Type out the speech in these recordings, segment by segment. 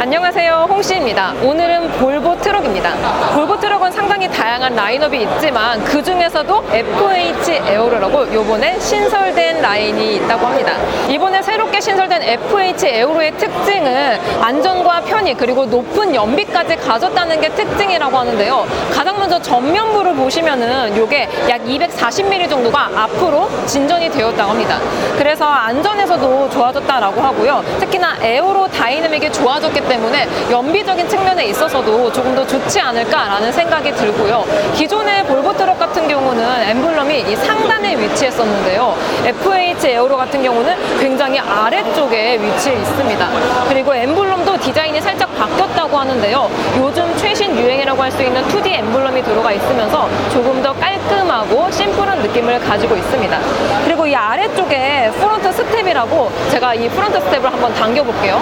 안녕하세요, 홍씨입니다. 오늘은 볼보 트럭입니다. 볼보 트럭은 상당히 다양한 라인업이 있지만 그 중에서도 FH 에어로라고 이번에 신설된 라인이 있다고 합니다. 이번에 새롭게 신설된 FH 에어로의 특징은 안전과 편의 그리고 높은 연비까지 가졌다는 게 특징이라고 하는데요. 가장 먼저 전면부를 보시면은 이게 약 240mm 정도가 앞으로 진전이 되었다고 합니다. 그래서 안전에서도 좋아졌다라고 하고요. 특히나 에어로 다이내믹이 좋아졌기 때문에 연비적인 측면에 있어서도 조금 더 좋지 않을까라는 생각이 들고요. 기존의 볼보 트럭 같은 경우는 엠블럼이 이 상단에 위치했었는데요. FH 에어로 같은 경우는 굉장히 아래쪽에 위치해 있습니다. 그리고 엠블럼도 디자인이 살짝 바뀌었다고 하는데요. 요즘 최신 유행이라고 할 수 있는 2D 엠블럼이 들어가 있으면서 조금 더 깔끔하고 심플한 느낌을 가지고 있습니다. 그리고 이 아래쪽에 프론트 스텝이라고 제가 이 프론트 스텝을 한번 당겨볼게요.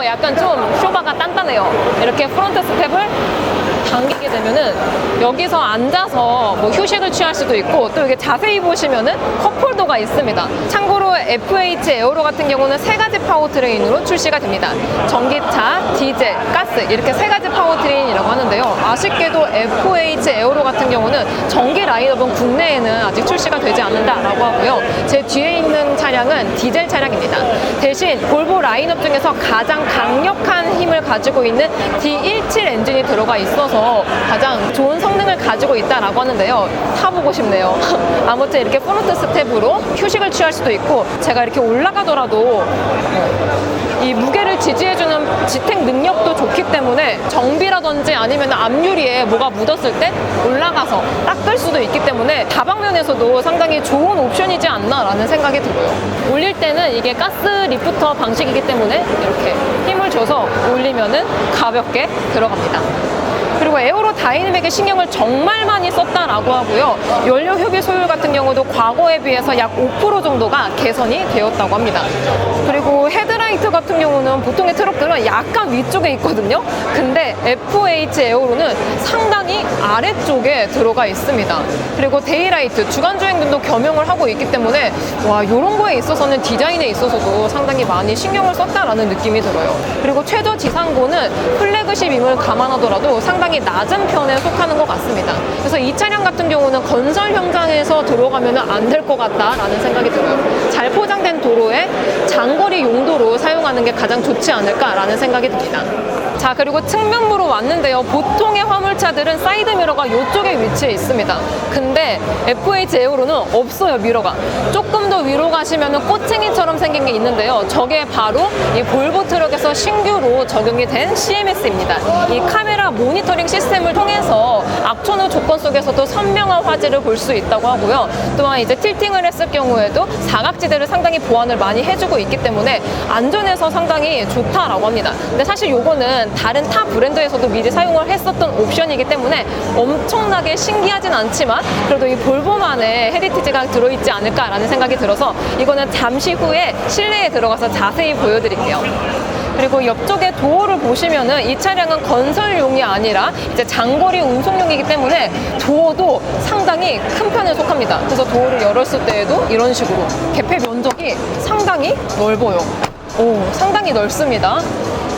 약간 좀 쇼바가 단단해요. 이렇게 프론트 스텝을 당기게 되면은 여기서 앉아서 뭐 휴식을 취할 수도 있고, 또 이게 자세히 보시면은 컵홀더가 있습니다. 참고로 FH 에어로 같은 경우는 세 가지 파워트레인으로 출시가 됩니다. 전기차, 디젤, 가스 이렇게 세 가지 파워트레인이라고 하는데요. 아쉽게도 FH 에어로 같은 경우는 전기 라인업은 국내에는 아직 출시가 되지 않는다라고 하고요. 제 뒤에 있는 차량은 디젤 차량입니다. 대신 볼보 라인업 중에서 가장 강력한 힘을 가지고 있는 D17 엔진이 들어가 있어서 가장 좋은 성능을 가지고 있다라고 하는데요. 타보고 싶네요. 아무튼 이렇게 프론트 스텝으로 휴식을 취할 수도 있고, 제가 이렇게 올라가더라도 이 무게를 지지해주는 지탱 능력도 좋기 때문에 정비라든지 아니면 앞유리에 뭐가 묻었을 때 올라가서 닦을 수도 있기 때문에 다방면에서도 상당히 좋은 옵션이지 않나라는 생각이 들어요. 올릴 때는 이게 가스 리프터 방식이기 때문에 이렇게 힘을 줘서 올리면은 가볍게 들어갑니다. 그리고 에어로 다이내믹에 신경을 정말 많이 썼다라고 하고요. 연료 효비 소율 같은 경우도 과거에 비해서 약 5% 정도가 개선이 되었다고 합니다. 그리고 헤드라이트 같은 경우는 보통의 트럭들은 약간 위쪽에 있거든요. 근데 FH 에어로는 상당히 아래쪽에 들어가 있습니다. 그리고 데이라이트, 주간주행등도 겸용을 하고 있기 때문에 이런 거에 있어서는 디자인에 있어서도 상당히 많이 신경을 썼다라는 느낌이 들어요. 그리고 최저 지상고는 플래그십임을 감안하더라도 상당히 낮은 편에 속하는 것 같습니다. 그래서 이 차량 같은 경우는 건설 현장에서 들어가면 안 될 것 같다라는 생각이 들어요. 잘 포장된 도로에 장거리 용도로 사용하는 게 가장 좋지 않을까라는 생각이 듭니다. 자, 그리고 측면부로 왔는데요. 보통의 화물차들은 사이드 미러가 이쪽에 위치해 있습니다. 근데 FH 에어로는 없어요, 미러가. 조금 더 위로 가시면 꼬챙이처럼 생긴 게 있는데요. 저게 바로 이 볼보 트럭에서 신규로 적용이 된 CMS입니다. 이 카메라 모니터링 시스템을 통해서 악천후 조건 속에서도 선명한 화질을 볼 수 있다고 하고요. 또한 이제 틸팅을 했을 경우에도 사각지대를 상당히 보완을 많이 해주고 있기 때문에 안전에서 상당히 좋다라고 합니다. 근데 사실 요거는 다른 타 브랜드에서도 미리 사용을 했었던 옵션이기 때문에 엄청나게 신기하진 않지만 그래도 이 볼보만의 헤리티지가 들어있지 않을까라는 생각이 들어서 이거는 잠시 후에 실내에 들어가서 자세히 보여드릴게요. 그리고 옆쪽에 도어를 보시면은 이 차량은 건설용이 아니라 이제 장거리 운송용이기 때문에 도어도 상당히 큰 편에 속합니다. 그래서 도어를 열었을 때에도 이런 식으로 개폐 면적이 상당히 넓어요. 상당히 넓습니다.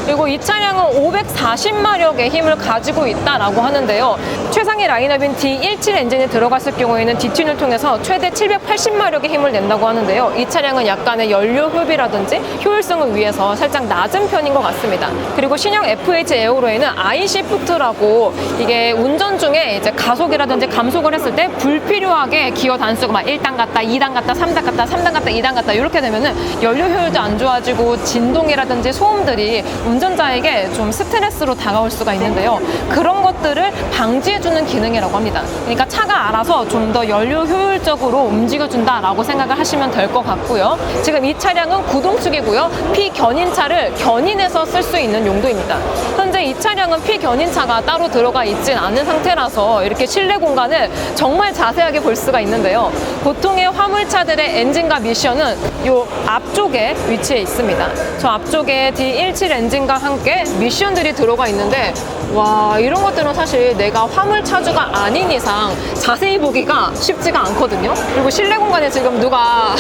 그리고 이 차량은 540마력의 힘을 가지고 있다라고 하는데요. 최상위 라인업인 D17 엔진이 들어갔을 경우에는 디튠을 통해서 최대 780마력의 힘을 낸다고 하는데요. 이 차량은 약간의 연료 효비라든지 효율성을 위해서 살짝 낮은 편인 것 같습니다. 그리고 신형 FH 에어로에는 iShift라고 이게 운전 중에 이제 가속이라든지 감속을 했을 때 불필요하게 기어 단수가 막 1단 갔다, 2단 갔다, 3단 갔다, 3단 갔다, 2단 갔다 이렇게 되면은 연료 효율도 안 좋아지고 진동이라든지 소음들이 운전자에게 좀 스트레스로 다가올 수가 있는데요. 그런 것들을 방지해주는 기능이라고 합니다. 그러니까 차가 알아서 좀 더 연료 효율적으로 움직여준다라고 생각을 하시면 될 것 같고요. 지금 이 차량은 구동축이고요. 피견인차를 견인해서 쓸 수 있는 용도입니다. 현재 이 차량은 피견인차가 따로 들어가 있진 않은 상태라서 이렇게 실내 공간을 정말 자세하게 볼 수가 있는데요. 보통의 화물차들의 엔진과 미션은 이 앞쪽에 위치해 있습니다. 저 앞쪽에 D17 엔진 엔진과 함께 미션들이 들어가 있는데, 와, 이런 것들은 사실 내가 화물 차주가 아닌 이상 자세히 보기가 쉽지가 않거든요. 그리고 실내 공간에 지금 누가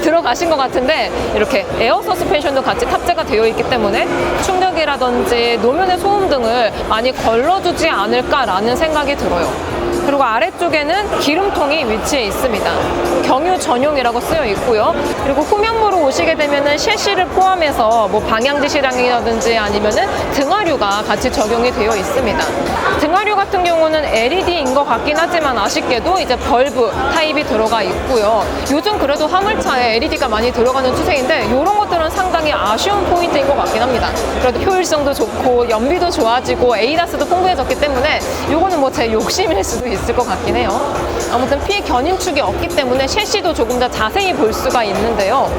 들어가신 것 같은데, 이렇게 에어 서스펜션도 같이 탑재가 되어 있기 때문에 충격이라든지 노면의 소음 등을 많이 걸러주지 않을까라는 생각이 들어요. 그리고 아래쪽에는 기름통이 위치해 있습니다. 경유 전용이라고 쓰여 있고요. 그리고 후면부로 오시게 되면은 셰시를 포함해서 뭐 방향지시랑이라든지 아니면은 등하류가 같이 적용이 되어 있습니다. 등하류 같은 경우는 LED인 것 같긴 하지만 아쉽게도 이제 벌브 타입이 들어가 있고요. 요즘 그래도 화물차에 LED가 많이 들어가는 추세인데 이런 것들은 상당히 아쉬운 포인트인 것 같긴 합니다. 그래도 효율성도 좋고 연비도 좋아지고 ADAS도 풍부해졌기 때문에 이거는 뭐 제 욕심일 수도 있을 것 같긴 해요. 아무튼 피견인축이 없기 때문에 셰시도 조금 더 자세히 볼 수가 있는데요.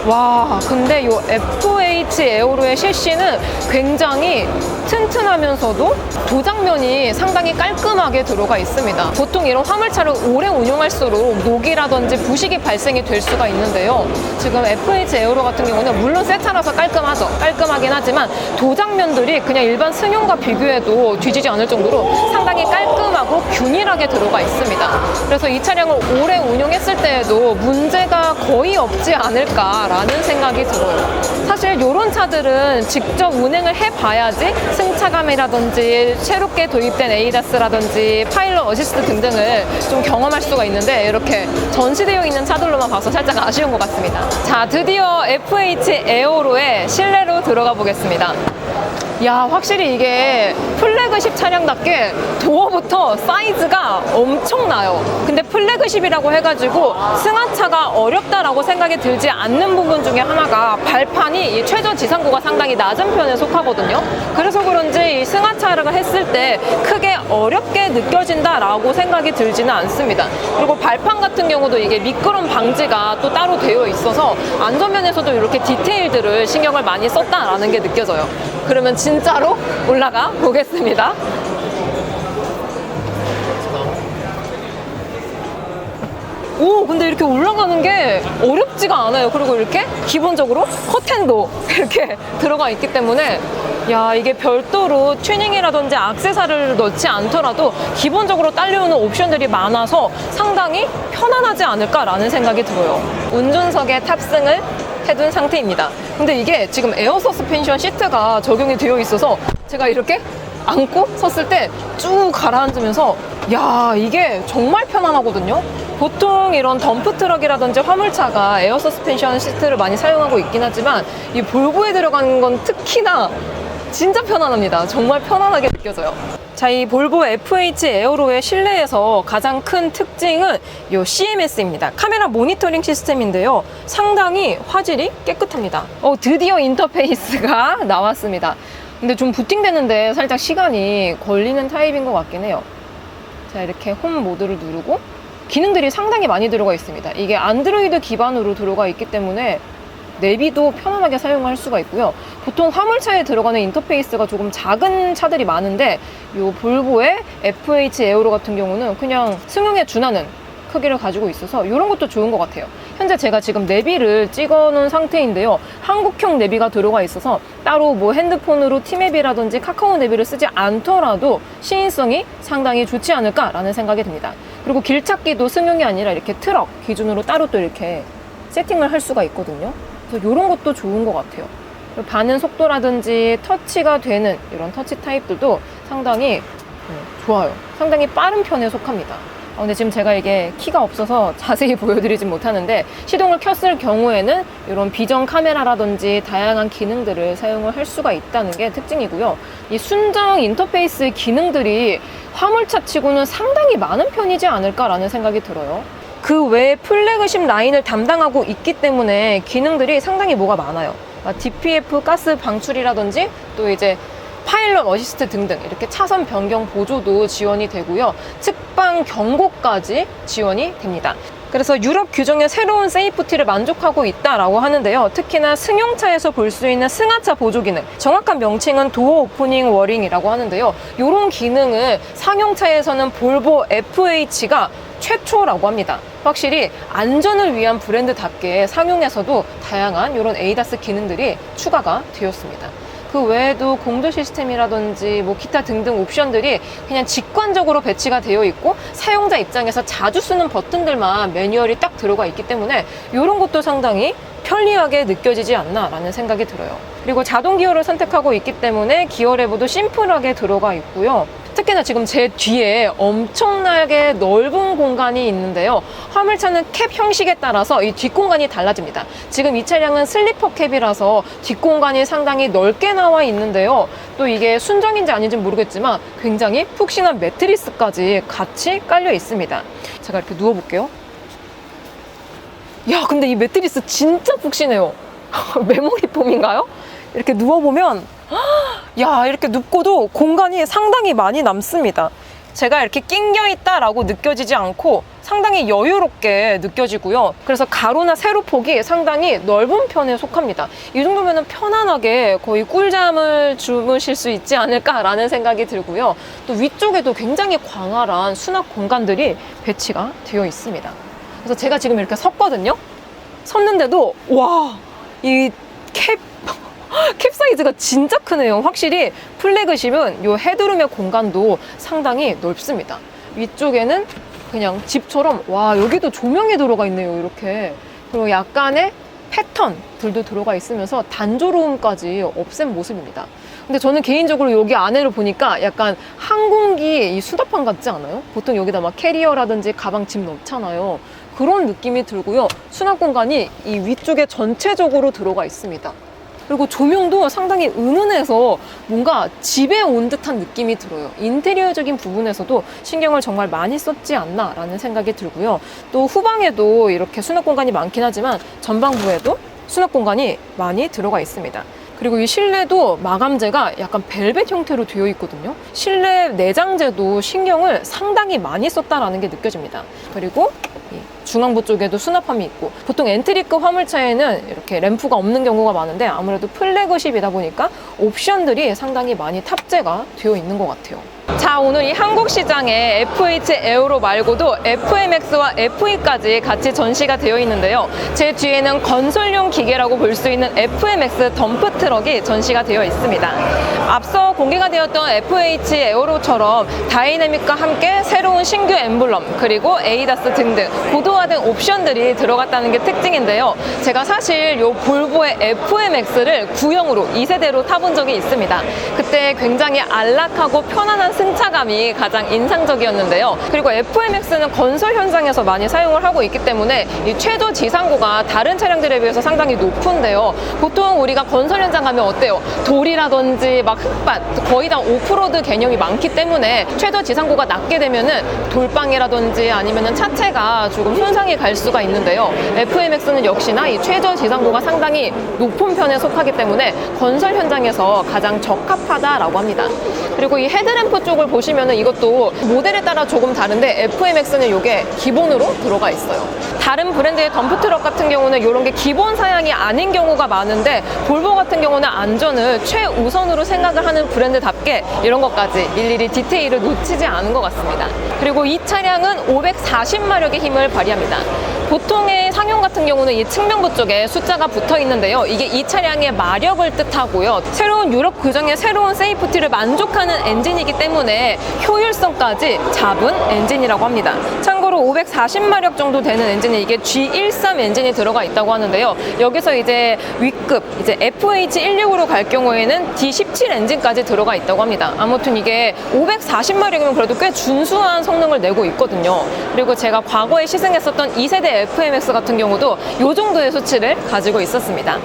와, 근데 이 FH 에어로의 셰시는 굉장히 튼튼하면서도 도장면이 상당히 깔끔하게 들어가 있습니다. 보통 이런 화물차를 오래 운용할수록 녹이라든지 부식이 발생이 될 수가 있는데요. 지금 FH 에어로 같은 경우는 물론 새 차라서 깔끔하죠. 깔끔하긴 하지만 도장면들이 그냥 일반 승용과 비교해도 뒤지지 않을 정도로 상당히 깔끔하고 균일하게 들어가 있습니다. 그래서 이 차량을 오래 운용했을 때에도 문제가 거의 없지 않을까라는 생각이 들어요. 사실 이런 차들은 직접 운행을 해봐야지 승차감이라든지 새롭게 도입된 ADAS라든지 파일럿 어시스트 등등을 좀 경험할 수가 있는데, 이렇게 전시되어 있는 차들로만 봐서 살짝 아쉬운 것 같습니다. 자, 드디어 FH 에어로의 실내로 들어가 보겠습니다. 야, 확실히 이게 플래그십 차량답게 도어부터 사이즈가 엄청나요. 근데 플래그십이라고 해가지고 승하차가 어렵다라고 생각이 들지 않는 부분 중에 하나가 발판이 이 최저 지상고가 상당히 낮은 편에 속하거든요. 그래서 그런지 이 승하차를 했을 때 크게 어렵게 느껴진다라고 생각이 들지는 않습니다. 그리고 발판 같은 경우도 이게 미끄럼 방지가 또 따로 되어 있어서 안전면에서도 이렇게 디테일들을 신경을 많이 썼다라는 게 느껴져요. 그러면 진짜로 올라가 보겠습니다. 오, 근데 이렇게 올라가는 게 어렵지가 않아요. 그리고 이렇게 기본적으로 커튼도 이렇게 들어가 있기 때문에, 야, 이게 별도로 튜닝이라든지 액세서리를 넣지 않더라도 기본적으로 딸려오는 옵션들이 많아서 상당히 편안하지 않을까라는 생각이 들어요. 운전석에 탑승을 해둔 상태입니다. 근데 이게 지금 에어 서스펜션 시트가 적용이 되어 있어서 제가 이렇게 안고 섰을 때 쭉 가라앉으면서, 야, 이게 정말 편안하거든요. 보통 이런 덤프트럭이라든지 화물차가 에어 서스펜션 시트를 많이 사용하고 있긴 하지만 이 볼보에 들어가는 건 특히나 진짜 편안합니다. 정말 편안하게 느껴져요. 자, 이 볼보 FH 에어로의 실내에서 가장 큰 특징은 이 CMS입니다. 카메라 모니터링 시스템인데요. 상당히 화질이 깨끗합니다. 드디어 인터페이스가 나왔습니다. 근데 좀 부팅되는데 살짝 시간이 걸리는 타입인 것 같긴 해요. 자, 이렇게 홈 모드를 누르고 기능들이 상당히 많이 들어가 있습니다. 이게 안드로이드 기반으로 들어가 있기 때문에 내비도 편안하게 사용할 수가 있고요. 보통 화물차에 들어가는 인터페이스가 조금 작은 차들이 많은데 이 볼보의 FH 에어로 같은 경우는 그냥 승용에 준하는 크기를 가지고 있어서 이런 것도 좋은 것 같아요. 현재 제가 지금 내비를 찍어 놓은 상태인데요. 한국형 내비가 들어가 있어서 따로 뭐 핸드폰으로 티맵이라든지 카카오 내비를 쓰지 않더라도 시인성이 상당히 좋지 않을까라는 생각이 듭니다. 그리고 길찾기도 승용이 아니라 이렇게 트럭 기준으로 따로 또 이렇게 세팅을 할 수가 있거든요. 그래서 이런 것도 좋은 것 같아요. 반응 속도라든지 터치가 되는 이런 터치 타입들도 상당히 좋아요. 상당히 빠른 편에 속합니다. 근데 지금 제가 이게 키가 없어서 자세히 보여드리진 못하는데, 시동을 켰을 경우에는 이런 비전 카메라라든지 다양한 기능들을 사용을 할 수가 있다는 게 특징이고요. 이 순정 인터페이스 기능들이 화물차 치고는 상당히 많은 편이지 않을까라는 생각이 들어요. 그 외에 플래그십 라인을 담당하고 있기 때문에 기능들이 상당히 뭐가 많아요. DPF 가스 방출이라든지 또 이제 파일럿 어시스트 등등 이렇게 차선 변경 보조도 지원이 되고요. 측방 경고까지 지원이 됩니다. 그래서 유럽 규정의 새로운 세이프티를 만족하고 있다라고 하는데요. 특히나 승용차에서 볼 수 있는 승하차 보조 기능, 정확한 명칭은 도어 오프닝 워링이라고 하는데요. 이런 기능을 상용차에서는 볼보 FH가 최초라고 합니다. 확실히 안전을 위한 브랜드답게 상용에서도 다양한 이런 ADAS 기능들이 추가가 되었습니다. 그 외에도 공조 시스템이라든지 뭐 기타 등등 옵션들이 그냥 직관적으로 배치가 되어 있고 사용자 입장에서 자주 쓰는 버튼들만 매뉴얼이 딱 들어가 있기 때문에 이런 것도 상당히 편리하게 느껴지지 않나 라는 생각이 들어요. 그리고 자동 기어를 선택하고 있기 때문에 기어 레버도 심플하게 들어가 있고요. 특히나 지금 제 뒤에 엄청나게 넓은 공간이 있는데요. 화물차는 캡 형식에 따라서 이 뒷공간이 달라집니다. 지금 이 차량은 슬리퍼 캡이라서 뒷공간이 상당히 넓게 나와 있는데요. 또 이게 순정인지 아닌지 모르겠지만 굉장히 푹신한 매트리스까지 같이 깔려 있습니다. 제가 이렇게 누워볼게요. 야, 근데 이 매트리스 진짜 푹신해요. 메모리 폼인가요? 이렇게 누워보면 야, 이렇게 눕고도 공간이 상당히 많이 남습니다. 제가 이렇게 낑겨 있다라고 느껴지지 않고 상당히 여유롭게 느껴지고요. 그래서 가로나 세로폭이 상당히 넓은 편에 속합니다. 이 정도면 편안하게 거의 꿀잠을 주무실 수 있지 않을까라는 생각이 들고요. 또 위쪽에도 굉장히 광활한 수납 공간들이 배치가 되어 있습니다. 그래서 제가 지금 이렇게 섰거든요. 섰는데도 와, 이 캡 사이즈가 진짜 크네요. 확실히 플래그십은 이 헤드룸의 공간도 상당히 넓습니다. 위쪽에는 그냥 집처럼 와, 여기도 조명이 들어가 있네요. 이렇게. 그리고 약간의 패턴들도 들어가 있으면서 단조로움까지 없앤 모습입니다. 근데 저는 개인적으로 여기 안에를 보니까 약간 항공기 이 수납함 같지 않아요? 보통 여기다 막 캐리어라든지 가방 짐 넣잖아요. 그런 느낌이 들고요. 수납 공간이 이 위쪽에 전체적으로 들어가 있습니다. 그리고 조명도 상당히 은은해서 뭔가 집에 온 듯한 느낌이 들어요. 인테리어적인 부분에서도 신경을 정말 많이 썼지 않나 라는 생각이 들고요. 또 후방에도 이렇게 수납 공간이 많긴 하지만 전방부에도 수납 공간이 많이 들어가 있습니다. 그리고 이 실내도 마감재가 약간 벨벳 형태로 되어 있거든요. 실내 내장재도 신경을 상당히 많이 썼다라는 게 느껴집니다. 그리고 중앙부 쪽에도 수납함이 있고, 보통 엔트리급 화물차에는 이렇게 램프가 없는 경우가 많은데 아무래도 플래그십이다 보니까 옵션들이 상당히 많이 탑재가 되어 있는 것 같아요. 자, 오늘 이 한국 시장에 FH 에어로 말고도 FMX와 FE까지 같이 전시가 되어 있는데요. 제 뒤에는 건설용 기계라고 볼 수 있는 FMX 덤프 트럭이 전시가 되어 있습니다. 앞서 공개가 되었던 FH 에어로처럼 다이내믹과 함께 새로운 신규 엠블럼 그리고 에이다스 등등 고도화된 옵션들이 들어갔다는 게 특징인데요. 제가 사실 이 볼보의 FMX를 구형으로 2세대로 타본 적이 있습니다. 그때 굉장히 안락하고 편안한 승차감이 가장 인상적이었는데요. 그리고 FMX는 건설 현장에서 많이 사용을 하고 있기 때문에 이 최저 지상고가 다른 차량들에 비해서 상당히 높은데요. 보통 우리가 건설 현장 가면 어때요? 돌이라든지 막 흙밭, 거의 다 오프로드 개념이 많기 때문에 최저 지상고가 낮게 되면은 돌방이라든지 아니면은 차체가 조금 손상이 갈 수가 있는데요. FMX는 역시나 이 최저 지상고가 상당히 높은 편에 속하기 때문에 건설 현장에서 가장 적합하다라고 합니다. 그리고 이 헤드램프 쪽을 보시면은 이것도 모델에 따라 조금 다른데 FMX는 이게 기본으로 들어가 있어요. 다른 브랜드의 덤프트럭 같은 경우는 이런 게 기본 사양이 아닌 경우가 많은데 볼보 같은 경우는 안전을 최우선으로 생각을 하는 브랜드답게 이런 것까지 일일이 디테일을 놓치지 않은 것 같습니다. 그리고 이 차량은 540마력의 힘을 발휘합니다. 보통의 상용 같은 경우는 이 측면부 쪽에 숫자가 붙어 있는데요. 이게 이 차량의 마력을 뜻하고요. 새로운 유럽 규정의 새로운 세이프티를 만족하는 엔진이기 때문에 효율성까지 잡은 엔진이라고 합니다. 참고로 540마력 정도 되는 엔진에 이게 G13 엔진이 들어가 있다고 하는데요. 여기서 이제 위급 이제 FH16으로 갈 경우에는 D17 엔진까지 들어가 있다고 합니다. 아무튼 이게 540마력이면 그래도 꽤 준수한 성능을 내고 있거든요. 그리고 제가 과거에 시승했었던 2세대 FMX 같은 경우도 이 정도의 수치를 가지고 있었습니다.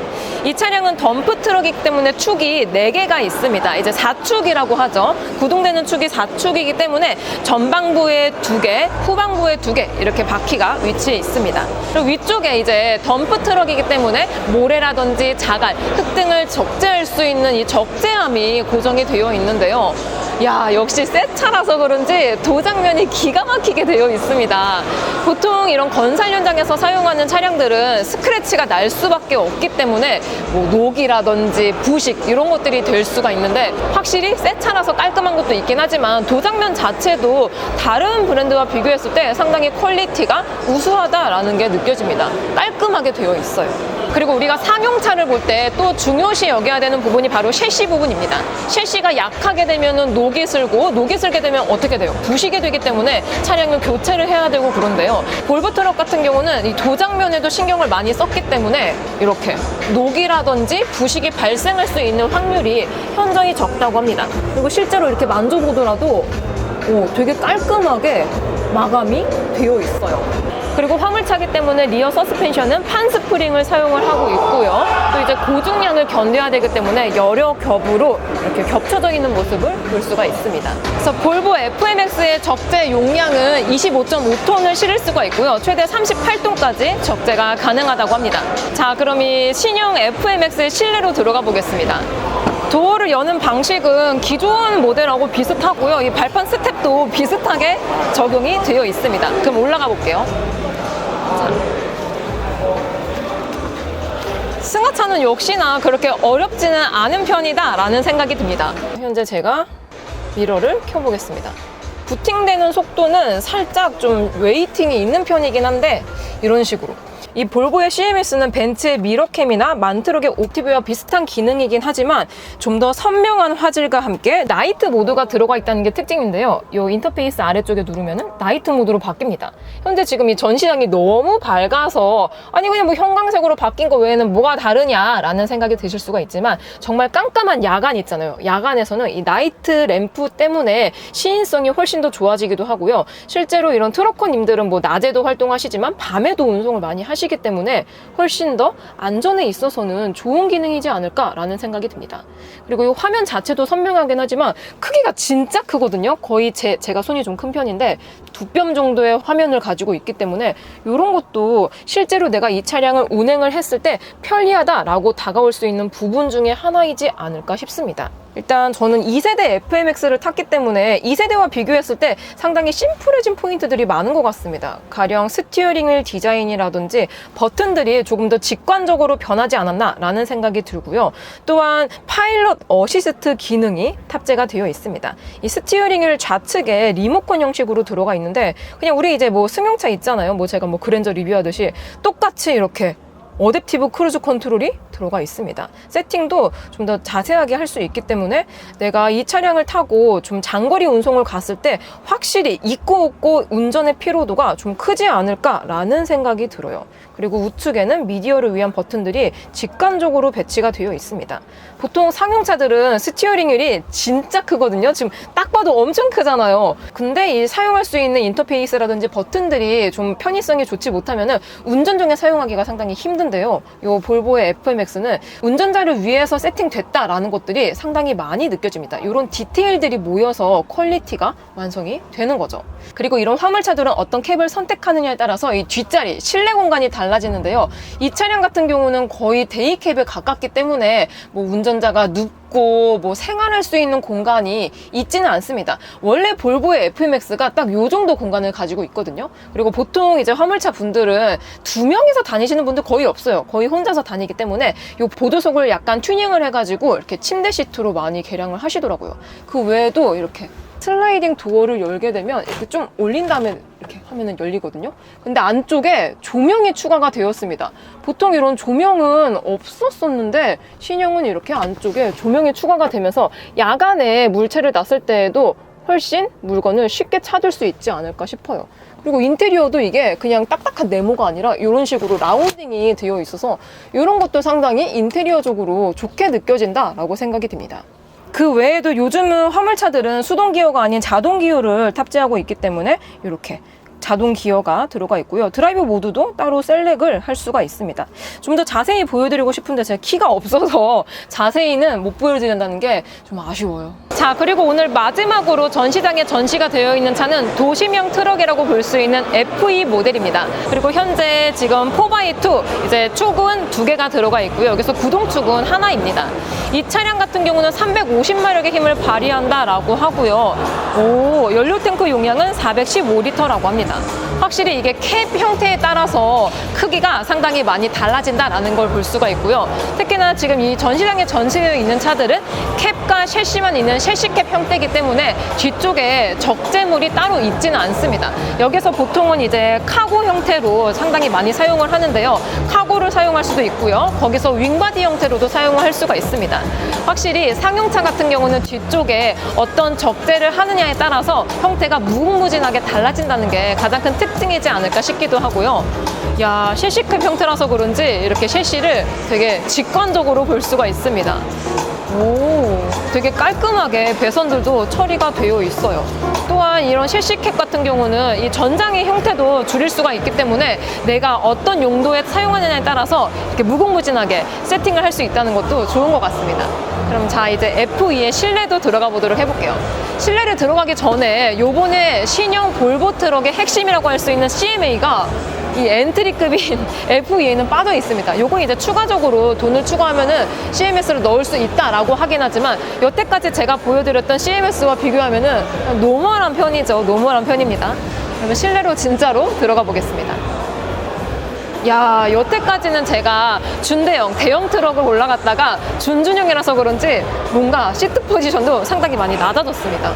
이 차량은 덤프 트럭이기 때문에 축이 4개가 있습니다. 이제 4축이라고 하죠. 구동되는 축이 4축이기 때문에 전방부에 2개, 후방부에 2개 이렇게 바퀴가 위치해 있습니다. 그리고 위쪽에 이제 덤프 트럭이기 때문에 모래라든지 자갈, 흙 등을 적재할 수 있는 이 적재함이 고정이 되어 있는데요. 야, 역시 새 차라서 그런지 도장면이 기가 막히게 되어 있습니다. 보통 이런 건설 현장에서 사용하는 차량들은 스크래치가 날 수밖에 없기 때문에 뭐 녹이라든지 부식 이런 것들이 될 수가 있는데 확실히 새 차라서 깔끔한 것도 있긴 하지만 도장면 자체도 다른 브랜드와 비교했을 때 상당히 퀄리티가 우수하다라는 게 느껴집니다. 깔끔하게 되어 있어요. 그리고 우리가 상용차를 볼 때 또 중요시 여겨야 되는 부분이 바로 셰시 부분입니다. 셰시가 약하게 되면 녹이 슬고, 녹이 슬게 되면 어떻게 돼요? 부시게 되기 때문에 차량을 교체를 해야 되고 그런데요. 볼보 트럭 같은 경우는 이 도장면에도 신경을 많이 썼기 때문에 이렇게 녹이라든지 부식이 발생할 수 있는 확률이 현저히 적다고 합니다. 그리고 실제로 이렇게 만져보더라도 되게 깔끔하게 마감이 되어 있어요. 그리고 화물차기 때문에 리어 서스펜션은 판 스프링을 사용을 하고 있고요. 또 이제 고중량을 견뎌야 되기 때문에 여러 겹으로 이렇게 겹쳐져 있는 모습을 볼 수가 있습니다. 그래서 볼보 FMX의 적재 용량은 25.5톤을 실을 수가 있고요. 최대 38톤까지 적재가 가능하다고 합니다. 자, 그럼 이 신형 FMX의 실내로 들어가 보겠습니다. 도어를 여는 방식은 기존 모델하고 비슷하고요. 이 발판 스텝도 비슷하게 적용이 되어 있습니다. 그럼 올라가 볼게요. 자. 승하차는 역시나 그렇게 어렵지는 않은 편이다 라는 생각이 듭니다. 현재 제가 미러를 켜보겠습니다. 부팅되는 속도는 살짝 좀 웨이팅이 있는 편이긴 한데 이런 식으로 이 볼보의 CMS는 벤츠의 미러캠이나 만트럭의 옵티브와 비슷한 기능이긴 하지만 좀 더 선명한 화질과 함께 나이트 모드가 들어가 있다는 게 특징인데요. 이 인터페이스 아래쪽에 누르면 나이트 모드로 바뀝니다. 현재 지금 이 전시장이 너무 밝아서 아니 그냥 뭐 형광색으로 바뀐 거 외에는 뭐가 다르냐라는 생각이 드실 수가 있지만 정말 깜깜한 야간 있잖아요. 야간에서는 이 나이트 램프 때문에 시인성이 훨씬 더 좋아지기도 하고요. 실제로 이런 트럭커님들은 뭐 낮에도 활동하시지만 밤에도 운송을 많이 하시기 때문에 훨씬 더 안전에 있어서는 좋은 기능이지 않을까라는 생각이 듭니다. 그리고 이 화면 자체도 선명하긴 하지만 크기가 진짜 크거든요. 거의 제가 손이 좀 큰 편인데 2뼘 정도의 화면을 가지고 있기 때문에 이런 것도 실제로 내가 이 차량을 운행을 했을 때 편리하다라고 다가올 수 있는 부분 중에 하나이지 않을까 싶습니다. 일단 저는 2세대 FMX를 탔기 때문에 2세대와 비교했을 때 상당히 심플해진 포인트들이 많은 것 같습니다. 가령 스티어링 휠 디자인이라든지 버튼들이 조금 더 직관적으로 변하지 않았나 라는 생각이 들고요. 또한 파일럿 어시스트 기능이 탑재가 되어 있습니다. 이 스티어링 휠 좌측에 리모컨 형식으로 들어가 있는데 그냥 우리 이제 뭐 승용차 있잖아요. 뭐 제가 뭐 그랜저 리뷰하듯이 똑같이 이렇게 어댑티브 크루즈 컨트롤이 들어가 있습니다. 세팅도 좀 더 자세하게 할 수 있기 때문에 내가 이 차량을 타고 좀 장거리 운송을 갔을 때 확실히 있고 없고 운전의 피로도가 좀 크지 않을까라는 생각이 들어요. 그리고 우측에는 미디어를 위한 버튼들이 직관적으로 배치가 되어 있습니다. 보통 상용차들은 스티어링 휠이 진짜 크거든요. 지금 딱 봐도 엄청 크잖아요. 근데 이 사용할 수 있는 인터페이스라든지 버튼들이 좀 편의성이 좋지 못하면 운전 중에 사용하기가 상당히 힘든데요. 이 볼보의 FMX는 운전자를 위해서 세팅됐다라는 것들이 상당히 많이 느껴집니다. 이런 디테일들이 모여서 퀄리티가 완성이 되는 거죠. 그리고 이런 화물차들은 어떤 캡을 선택하느냐에 따라서 이 뒷자리, 실내 공간이 달라지는데요. 이 차량 같은 경우는 거의 데이캡에 가깝기 때문에 뭐 운전자가 눕고 뭐 생활할 수 있는 공간이 있지는 않습니다. 원래 볼보의 FMX가 딱 요 정도 공간을 가지고 있거든요. 그리고 보통 이제 화물차 분들은 2명이서 다니시는 분들 거의 없어요. 거의 혼자서 다니기 때문에 요 보조석을 약간 튜닝을 해가지고 이렇게 침대 시트로 많이 개량을 하시더라고요. 그 외에도 이렇게 슬라이딩 도어를 열게 되면 이렇게 좀 올린 다음에 이렇게 하면은 열리거든요. 근데 안쪽에 조명이 추가가 되었습니다. 보통 이런 조명은 없었었는데 신형은 이렇게 안쪽에 조명이 추가가 되면서 야간에 물체를 놨을 때에도 훨씬 물건을 쉽게 찾을 수 있지 않을까 싶어요. 그리고 인테리어도 이게 그냥 딱딱한 네모가 아니라 이런 식으로 라운딩이 되어 있어서 이런 것도 상당히 인테리어적으로 좋게 느껴진다라고 생각이 듭니다. 그 외에도 요즘은 화물차들은 수동 기어가 아닌 자동 기어를 탑재하고 있기 때문에 이렇게 자동 기어가 들어가 있고요. 드라이브 모드도 따로 셀렉을 할 수가 있습니다. 좀 더 자세히 보여드리고 싶은데 제가 키가 없어서 자세히는 못 보여드린다는 게 좀 아쉬워요. 자, 그리고 오늘 마지막으로 전시장에 전시가 되어 있는 차는 도심형 트럭이라고 볼 수 있는 FE 모델입니다. 그리고 현재 지금 4x2 이제 축은 2개가 들어가 있고요. 여기서 구동축은 하나입니다. 이 차량 같은 경우는 350마력의 힘을 발휘한다라고 하고요. 연료 탱크 용량은 415리터라고 합니다. 확실히 이게 캡 형태에 따라서 크기가 상당히 많이 달라진다라는 걸 볼 수가 있고요. 특히나 지금 이 전시장에 전시되어 있는 차들은 캡과 셰시만 있는 셰시캡 형태이기 때문에 뒤쪽에 적재물이 따로 있지는 않습니다. 여기서 보통은 이제 카고 형태로 상당히 많이 사용을 하는데요. 카고를 사용할 수도 있고요. 거기서 윙바디 형태로도 사용을 할 수가 있습니다. 확실히 상용차 같은 경우는 뒤쪽에 어떤 적재를 하느냐에 따라서 형태가 무궁무진하게 달라진다는 게 가장 큰 특징이지 않을까 싶기도 하고요. 야, 셰시캡 형태라서 그런지 이렇게 셰시를 되게 직관적으로 볼 수가 있습니다. 오, 되게 깔끔하게 배선들도 처리가 되어 있어요. 또한 이런 셰시캡 같은 경우는 이 전장의 형태도 줄일 수가 있기 때문에 내가 어떤 용도에 사용하느냐에 따라서 이렇게 무궁무진하게 세팅을 할 수 있다는 것도 좋은 것 같습니다. 그럼 자, 이제 F2의 실내도 들어가 보도록 해볼게요. 실내를 들어가기 전에 요번에 신형 볼보 트럭의 핵심이라고 할 수 있는 CMA가 이 엔트리급인 F2에는 빠져 있습니다. 요건 이제 추가적으로 돈을 추가하면은 CMS를 넣을 수 있다라고 하긴 하지만 여태까지 제가 보여드렸던 CMS와 비교하면은 노멀한 편이죠. 노멀한 편입니다. 그러면 실내로 진짜로 들어가 보겠습니다. 야, 여태까지는 제가 준대형, 대형 트럭을 올라갔다가 준준형이라서 그런지 뭔가 시트 포지션도 상당히 많이 낮아졌습니다.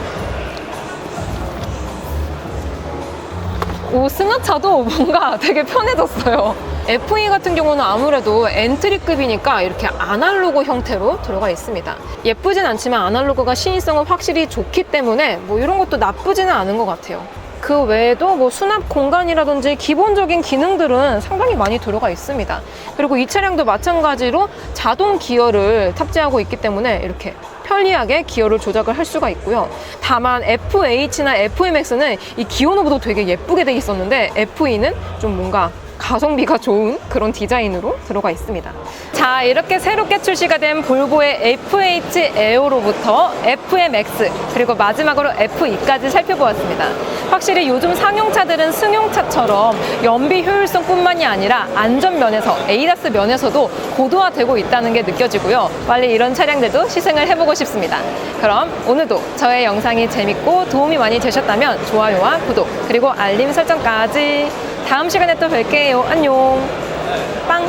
오, 승하차도 뭔가 되게 편해졌어요. F2 같은 경우는 아무래도 엔트리급이니까 이렇게 아날로그 형태로 들어가 있습니다. 예쁘진 않지만 아날로그가 시인성은 확실히 좋기 때문에 뭐 이런 것도 나쁘지는 않은 것 같아요. 그 외에도 뭐 수납 공간이라든지 기본적인 기능들은 상당히 많이 들어가 있습니다. 그리고 이 차량도 마찬가지로 자동 기어를 탑재하고 있기 때문에 이렇게 편리하게 기어를 조작을 할 수가 있고요. 다만 FH나 FMX는 이 기어 노브도 되게 예쁘게 돼 있었는데 F2는 좀 뭔가 가성비가 좋은 그런 디자인으로 들어가 있습니다. 자, 이렇게 새롭게 출시가 된 볼보의 FH 에어로부터 FMX 그리고 마지막으로 F2까지 살펴보았습니다. 확실히 요즘 상용차들은 승용차처럼 연비 효율성뿐만이 아니라 안전면에서 ADAS 면에서도 고도화되고 있다는 게 느껴지고요. 빨리 이런 차량들도 시승을 해보고 싶습니다. 그럼 오늘도 저의 영상이 재밌고 도움이 많이 되셨다면 좋아요와 구독 그리고 알림 설정까지. 다음 시간에 또 뵐게요. 안녕. 빵.